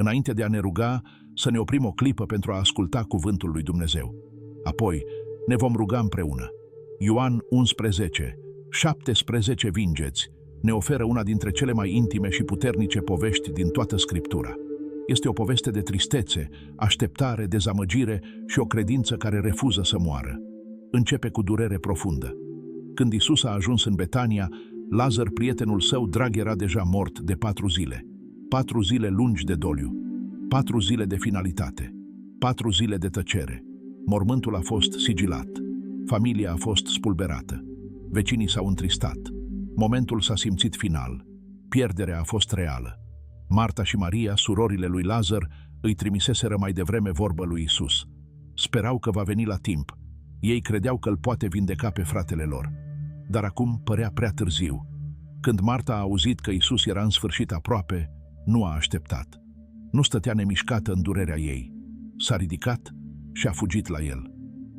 Înainte de a ne ruga, să ne oprim o clipă pentru a asculta cuvântul lui Dumnezeu. Apoi ne vom ruga împreună. Ioan 11, 17 vingeți ne oferă una dintre cele mai intime și puternice povești din toată Scriptura. Este o poveste de tristețe, așteptare, dezamăgire și o credință care refuză să moară. Începe cu durere profundă. Când Isus a ajuns în Betania, Lazar, prietenul său drag, era deja mort de 4 zile. 4 zile lungi de doliu, 4 zile de finalitate, 4 zile de tăcere. Mormântul a fost sigilat, familia a fost spulberată, vecinii s-au întristat. Momentul s-a simțit final, pierderea a fost reală. Marta și Maria, surorile lui Lazar, îi trimiseseră mai devreme vorbă lui Isus. Sperau că va veni la timp. Ei credeau că îl poate vindeca pe fratele lor. Dar acum părea prea târziu. Când Marta a auzit că Isus era în sfârșit aproape, nu a așteptat. Nu stătea nemișcată în durerea ei. S-a ridicat și a fugit la el.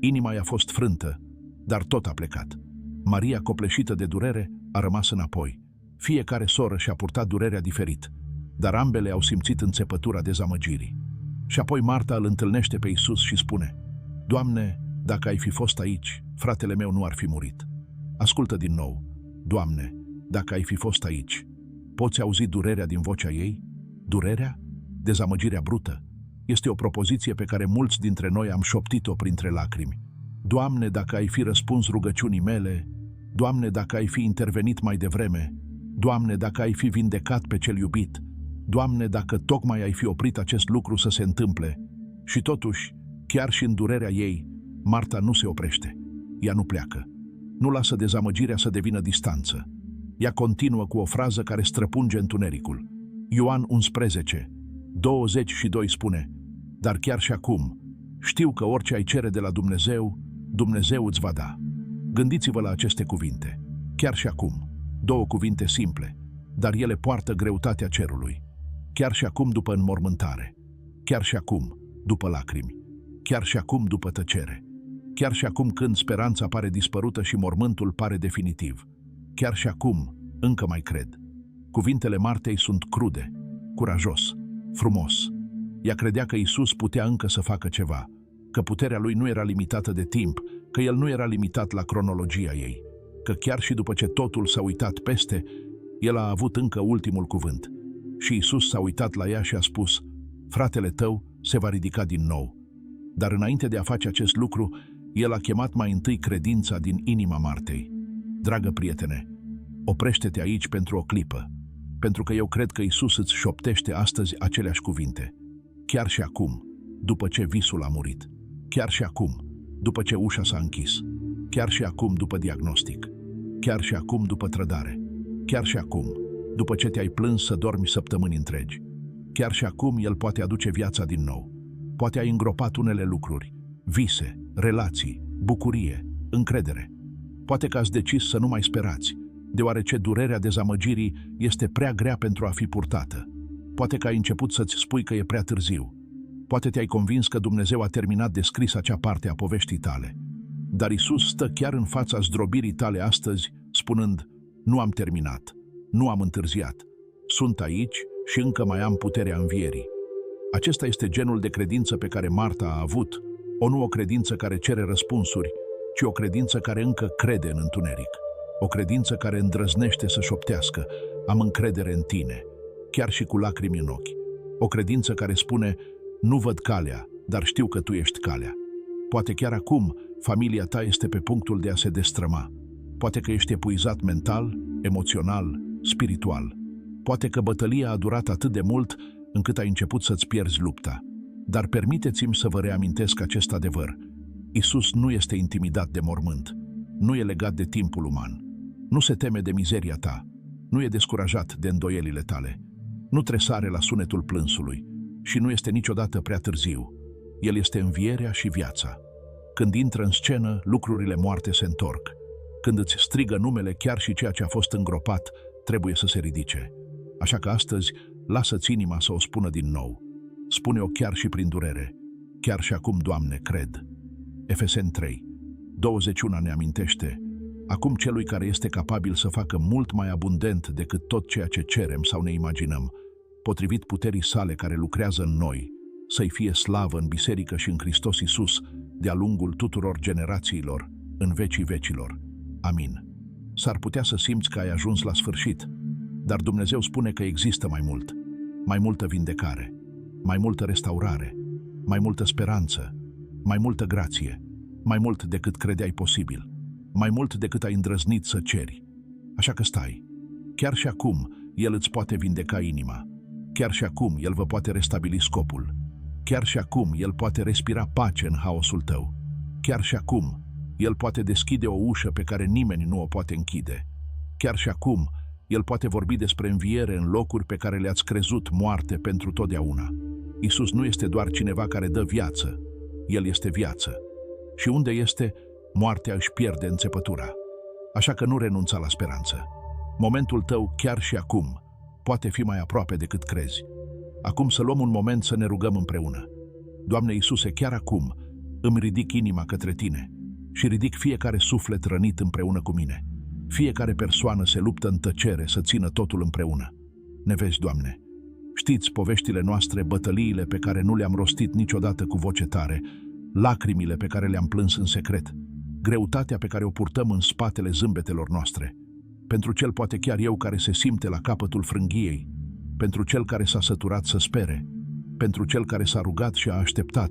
Inima i-a fost frântă, dar tot a plecat. Maria, copleșită de durere, a rămas înapoi. Fiecare soră și-a purtat durerea diferit, dar ambele au simțit înțepătura dezamăgirii. Și apoi Marta îl întâlnește pe Isus și spune: Doamne, dacă ai fi fost aici, fratele meu nu ar fi murit. Ascultă din nou: Doamne, dacă ai fi fost aici. Poți auzi durerea din vocea ei? Durerea? Dezamăgirea brută? Este o propoziție pe care mulți dintre noi am șoptit-o printre lacrimi. Doamne, dacă ai fi răspuns rugăciunii mele, Doamne, dacă ai fi intervenit mai devreme, Doamne, dacă ai fi vindecat pe cel iubit, Doamne, dacă tocmai ai fi oprit acest lucru să se întâmple. Și totuși, chiar și în durerea ei, Marta nu se oprește. Ea nu pleacă. Nu lasă dezamăgirea să devină distanță. Ea continuă cu o frază care străpunge întunericul. Ioan 11, 22 spune: Dar chiar și acum, știu că orice ai cere de la Dumnezeu, Dumnezeu îți va da. Gândiți-vă la aceste cuvinte. Chiar și acum. 2 cuvinte simple, dar ele poartă greutatea cerului. Chiar și acum după înmormântare. Chiar și acum după lacrimi. Chiar și acum după tăcere. Chiar și acum când speranța pare dispărută și mormântul pare definitiv. Chiar și acum încă mai cred. Cuvintele Martei sunt crude, curajos, frumos. Ea credea că Isus putea încă să facă ceva, că puterea lui nu era limitată de timp, că el nu era limitat la cronologia ei, că chiar și după ce totul s-a uitat peste, el a avut încă ultimul cuvânt. Și Isus s-a uitat la ea și a spus: Fratele tău se va ridica din nou. Dar înainte de a face acest lucru, el a chemat mai întâi credința din inima Martei. Dragă prietene, oprește-te aici pentru o clipă, pentru că eu cred că Isus îți șoptește astăzi aceleași cuvinte. Chiar și acum, după ce visul a murit. Chiar și acum, după ce ușa s-a închis. Chiar și acum, după diagnostic. Chiar și acum, după trădare. Chiar și acum, după ce te-ai plâns să dormi săptămâni întregi. Chiar și acum, el poate aduce viața din nou. Poate ai îngropat unele lucruri, vise, relații, bucurie, încredere. Poate că ați decis să nu mai sperați, deoarece durerea dezamăgirii este prea grea pentru a fi purtată. Poate că ai început să-ți spui că e prea târziu. Poate te-ai convins că Dumnezeu a terminat de scris acea parte a poveștii tale. Dar Isus stă chiar în fața zdrobirii tale astăzi, spunând: Nu am terminat, nu am întârziat. Sunt aici și încă mai am puterea învierii. Acesta este genul de credință pe care Marta a avut, nu o credință care cere răspunsuri, ci o credință care încă crede în întuneric. O credință care îndrăznește să șoptească: Am încredere în tine, chiar și cu lacrimi în ochi. O credință care spune: Nu văd calea, dar știu că tu ești calea. Poate chiar acum familia ta este pe punctul de a se destrăma. Poate că ești epuizat mental, emoțional, spiritual. Poate că bătălia a durat atât de mult încât ai început să-ți pierzi lupta. Dar permiteți-mi să vă reamintesc acest adevăr. Isus nu este intimidat de mormânt. Nu e legat de timpul uman. Nu se teme de mizeria ta. Nu e descurajat de îndoielile tale. Nu tresare la sunetul plânsului. Și nu este niciodată prea târziu. El este învierea și viața. Când intră în scenă, lucrurile moarte se întorc. Când îți strigă numele, chiar și ceea ce a fost îngropat trebuie să se ridice. Așa că astăzi, lasă-ți inima să o spună din nou. Spune-o chiar și prin durere. Chiar și acum, Doamne, cred. Efeseni 3, 21 ne amintește: Acum celui care este capabil să facă mult mai abundent decât tot ceea ce cerem sau ne imaginăm, potrivit puterii sale care lucrează în noi, să-i fie slavă în biserică și în Hristos Iisus, de-a lungul tuturor generațiilor, în vecii vecilor. Amin. S-ar putea să simți că ai ajuns la sfârșit, dar Dumnezeu spune că există mai multă vindecare, mai multă restaurare, mai multă speranță, mai multă grație, mai mult decât credeai posibil, mai mult decât ai îndrăznit să ceri. Așa că stai. Chiar și acum, El îți poate vindeca inima. Chiar și acum, El vă poate restabili scopul. Chiar și acum, El poate respira pace în haosul tău. Chiar și acum, El poate deschide o ușă pe care nimeni nu o poate închide. Chiar și acum, El poate vorbi despre înviere în locuri pe care le-ați crezut moarte pentru totdeauna. Iisus nu este doar cineva care dă viață, El este viață. Și unde este, moartea își pierde înțepătura. Așa că nu renunța la speranță. Momentul tău, chiar și acum, poate fi mai aproape decât crezi. Acum să luăm un moment să ne rugăm împreună. Doamne Iisuse, chiar acum îmi ridic inima către Tine și ridic fiecare suflet rănit împreună cu mine. Fiecare persoană se luptă în tăcere să țină totul împreună. Ne vezi, Doamne. Știți poveștile noastre, bătăliile pe care nu le-am rostit niciodată cu voce tare, lacrimile pe care le-am plâns în secret, greutatea pe care o purtăm în spatele zâmbetelor noastre. Pentru cel poate chiar eu care se simte la capătul frânghiei, pentru cel care s-a săturat să spere, pentru cel care s-a rugat și a așteptat,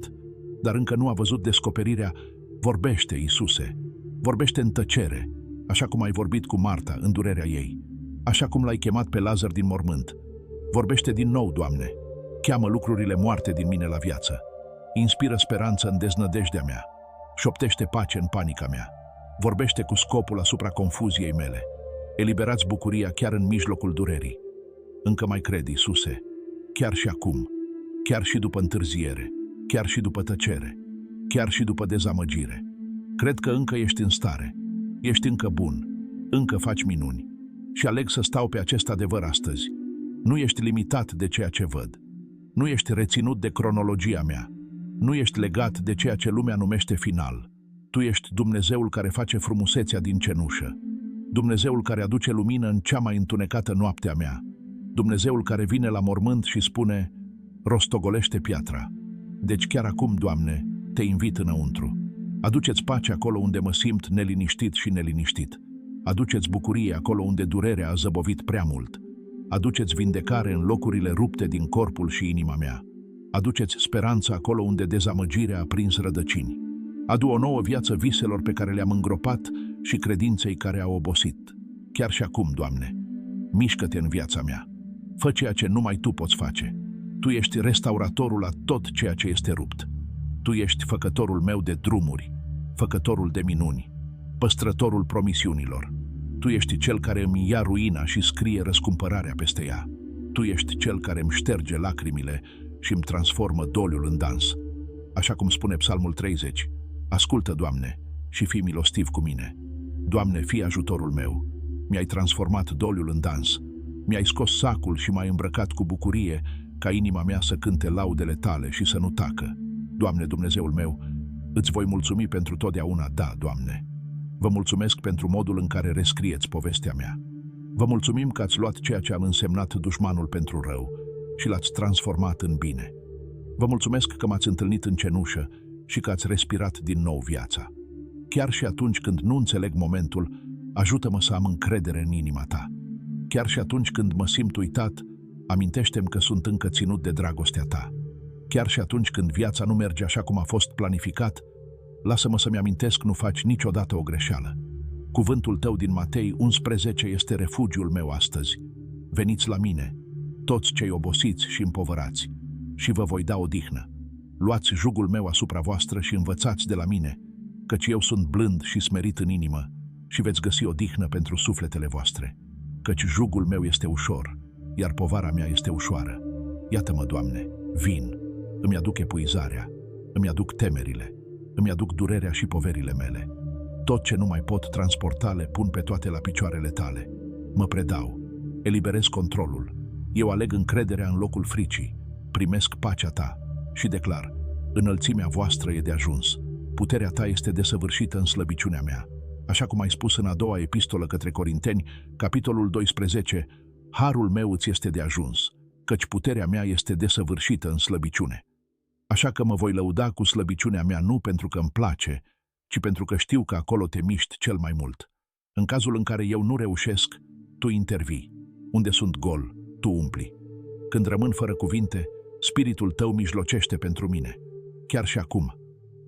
dar încă nu a văzut descoperirea. Vorbește, Iisuse, vorbește în tăcere, așa cum ai vorbit cu Marta în durerea ei, așa cum l-ai chemat pe Lazar din mormânt. Vorbește din nou, Doamne, cheamă lucrurile moarte din mine la viață, inspiră speranță în deznădejdea mea, șoptește pace în panica mea, vorbește cu scopul asupra confuziei mele, eliberați bucuria chiar în mijlocul durerii. Încă mai cred, Iisuse, chiar și acum, chiar și după întârziere, chiar și după tăcere, chiar și după dezamăgire. Cred că încă ești în stare, ești încă bun, încă faci minuni și aleg să stau pe acest adevăr astăzi. Nu ești limitat de ceea ce văd, nu ești reținut de cronologia mea, nu ești legat de ceea ce lumea numește final. Tu ești Dumnezeul care face frumusețea din cenușă, Dumnezeul care aduce lumină în cea mai întunecată noapte a mea, Dumnezeul care vine la mormânt și spune, rostogolește piatra. Deci chiar acum, Doamne, te invit înăuntru. Aduceți pace acolo unde mă simt neliniștit și neliniștit. Aduceți bucurie acolo unde durerea a zăbovit prea mult. Aduceți vindecare în locurile rupte din corpul și inima mea. Aduceți speranță acolo unde dezamăgirea a prins rădăcini. Adu o nouă viață viselor pe care le-am îngropat și credinței care au obosit. Chiar și acum, Doamne, mișcă-te în viața mea. Fă ceea ce numai Tu poți face. Tu ești restauratorul la tot ceea ce este rupt. Tu ești făcătorul meu de drumuri, făcătorul de minuni, păstrătorul promisiunilor. Tu ești cel care îmi ia ruina și scrie răscumpărarea peste ea. Tu ești cel care îmi șterge lacrimile și îmi transformă doliul în dans. Așa cum spune Psalmul 30, ascultă, Doamne, și fii milostiv cu mine. Doamne, fii ajutorul meu. Mi-ai transformat doliul în dans. Mi-ai scos sacul și m-ai îmbrăcat cu bucurie, ca inima mea să cânte laudele Tale și să nu tacă. Doamne, Dumnezeul meu, îți voi mulțumi pentru totdeauna, da, Doamne. Vă mulțumesc pentru modul în care rescrieți povestea mea. Vă mulțumim că ați luat ceea ce a însemnat dușmanul pentru rău și l-ați transformat în bine. Vă mulțumesc că m-ați întâlnit în cenușă și că ați respirat din nou viața. Chiar și atunci când nu înțeleg momentul, ajută-mă să am încredere în inima Ta. Chiar și atunci când mă simt uitat, amintește-mi că sunt încă ținut de dragostea Ta. Chiar și atunci când viața nu merge așa cum a fost planificat, lasă-mă să-mi amintesc, nu faci niciodată o greșeală. Cuvântul Tău din Matei 11 este refugiul meu astăzi. Veniți la mine, toți cei obosiți și împovărați, și vă voi da odihnă. Luați jugul meu asupra voastră și învățați de la mine, căci eu sunt blând și smerit în inimă, și veți găsi odihnă pentru sufletele voastre. Căci jugul meu este ușor, iar povara mea este ușoară. Iată-mă, Doamne, vin, îmi aduc epuizarea, îmi aduc temerile, îmi aduc durerea și poverile mele. Tot ce nu mai pot transporta le pun pe toate la picioarele Tale. Mă predau, eliberez controlul. Eu aleg încrederea în locul fricii, primesc pacea Ta și declar, înălțimea voastră e de ajuns. Puterea Ta este desăvârșită în slăbiciunea mea. Așa cum ai spus în a doua epistolă către Corinteni, capitolul 12, harul meu îți este de ajuns, căci puterea mea este desăvârșită în slăbiciune. Așa că mă voi lăuda cu slăbiciunea mea nu pentru că îmi place, ci pentru că știu că acolo te miști cel mai mult. În cazul în care eu nu reușesc, tu intervii. Unde sunt gol, tu umpli. Când rămân fără cuvinte, spiritul tău mijlocește pentru mine. Chiar și acum,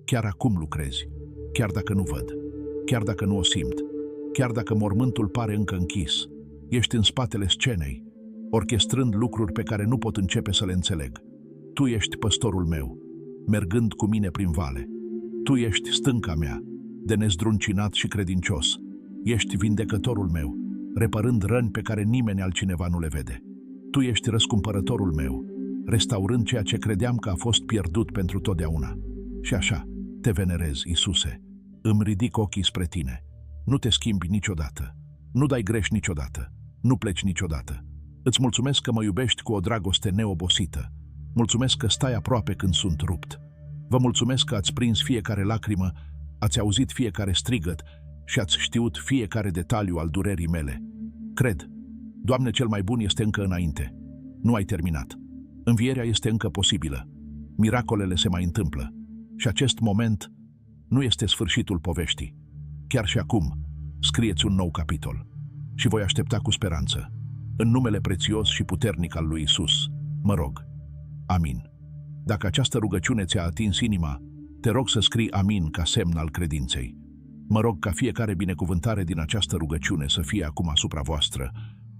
chiar acum lucrezi, chiar dacă nu văd, chiar dacă nu o simt, chiar dacă mormântul pare încă închis. Ești în spatele scenei, orchestrând lucruri pe care nu pot începe să le înțeleg. Tu ești păstorul meu, mergând cu mine prin vale. Tu ești stânca mea, de nezdruncinat și credincios. Ești vindecătorul meu, reparând răni pe care nimeni altcineva nu le vede. Tu ești răscumpărătorul meu, restaurând ceea ce credeam că a fost pierdut pentru totdeauna. Și așa, te venerez, Iisuse. Îmi ridic ochii spre tine. Nu te schimbi niciodată. Nu dai greș niciodată. Nu pleci niciodată. Îți mulțumesc că mă iubești cu o dragoste neobosită. Mulțumesc că stai aproape când sunt rupt. Vă mulțumesc că ați prins fiecare lacrimă, ați auzit fiecare strigăt și ați știut fiecare detaliu al durerii mele. Cred, Doamne, cel mai bun este încă înainte. Nu ai terminat. Învierea este încă posibilă. Miracolele se mai întâmplă. Și acest moment nu este sfârșitul poveștii. Chiar și acum, scrieți un nou capitol. Și voi aștepta cu speranță. În numele prețios și puternic al lui Isus, mă rog. Amin. Dacă această rugăciune ți-a atins inima, te rog să scrii amin ca semn al credinței. Mă rog ca fiecare binecuvântare din această rugăciune să fie acum asupra voastră,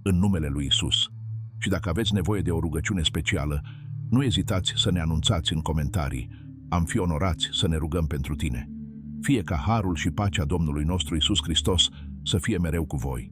în numele lui Isus. Și dacă aveți nevoie de o rugăciune specială, nu ezitați să ne anunțați în comentarii. Am fi onorați să ne rugăm pentru tine. Fie ca harul și pacea Domnului nostru Isus Hristos să fie mereu cu voi.